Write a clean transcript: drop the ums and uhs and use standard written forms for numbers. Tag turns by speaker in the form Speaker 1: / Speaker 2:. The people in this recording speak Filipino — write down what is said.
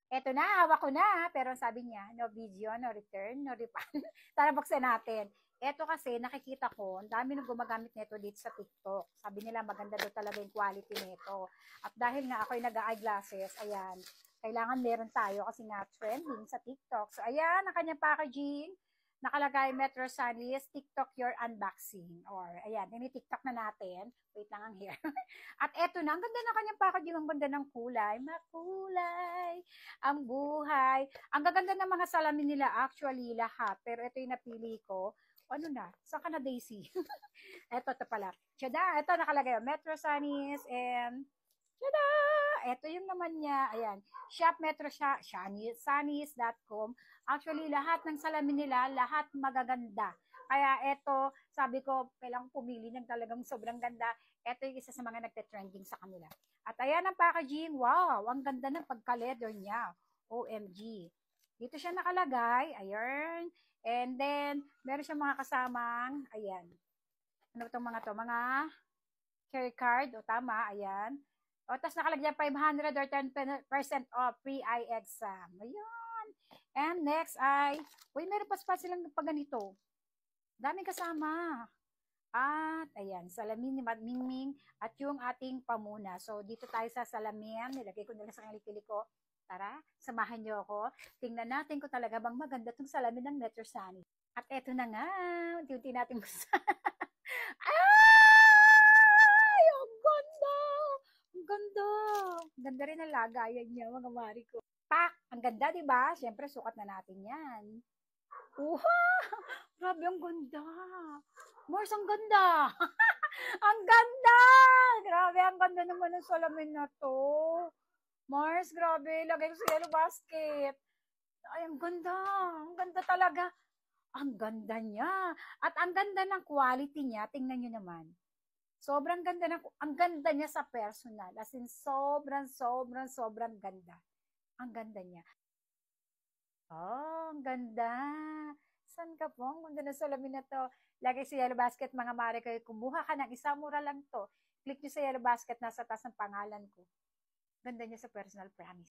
Speaker 1: Eto na, hawak ko na. Pero ang sabi niya, no video, no return, no refund. Tara, buksan natin. Eto kasi, nakikita ko, ang dami nang gumagamit nito dito sa TikTok. Sabi nila, maganda daw talaga yung quality nito. At dahil nga ako'y nag-eyeglasses, ayan, kailangan meron tayo kasi nga trending sa TikTok. So, ayan, ang kanyang packaging. Nakalagay Metro Sunny's TikTok your unboxing. Or, ayan, tini-TikTok na natin. Wait lang ang hair. At eto na, ang ganda na kanyang packaging, ang ganda ng kulay. Makulay ang buhay. Ang gaganda ng mga salamin nila actually lahat. Pero ito yung napili ko. Ano na? Saan ka na, Daisy? Ito pala. Tada! Ito nakalagay. Metro Sunnies and tada! Ito yung naman niya. Ayan. Shop Metro Sunnies.com. Actually, lahat ng salamin nila, lahat magaganda. Kaya ito, sabi ko, kailangan pumili ng talagang sobrang ganda. Ito yung isa sa mga nagte-trending sa kanila. At ayan ang packaging. Wow, ang ganda ng pagka-leather niya. OMG. Dito siya nakalagay. Ayan. And then, meron siya mga kasamang, ayan. Ano itong mga to? Mga carry card. O tama, ayan. O, tapos nakalagay 500 or 10% off pre-eye exam. Ayan. And next ay, uy, meron pa silang pag ganito. Daming kasama. At, ayan, salamin ni Mingming at yung ating pamuna. So, dito tayo sa salamin. Nilagay ko nila sa kilikili ko. Tara, samahan niyo ako. Tingnan natin kung talaga bang maganda itong salamin ng Metro Sunny. At eto na nga. Unti-unti natin gusto. Ay! Ang ganda! Ang ganda! Ang ganda rin ang lagayan niya, mga mari ko. Pak! Ang ganda, di ba? Siyempre, sukat na natin yan. Wow! Grabe, ang ganda. Mars, ang ganda. Ang ganda! Grabe, ang ganda naman ng salamin na to. Mars, grabe. Lagay ko sa yellow basket. Ay, ang ganda. Ang ganda talaga. Ang ganda niya. At ang ganda ng quality niya. Tingnan nyo naman. Sobrang ganda ang ganda niya sa personal. As in, sobrang ganda. Ang ganda niya. Oh, ang ganda. San ka po? Ang ganda ng salamin na to. Lagay sa yellow basket, mga mare kayo. Kumuha ka ng isa, mura lang to. Click nyo sa yellow basket, nasa taas ng pangalan ko. Ganda niya sa personal, promise.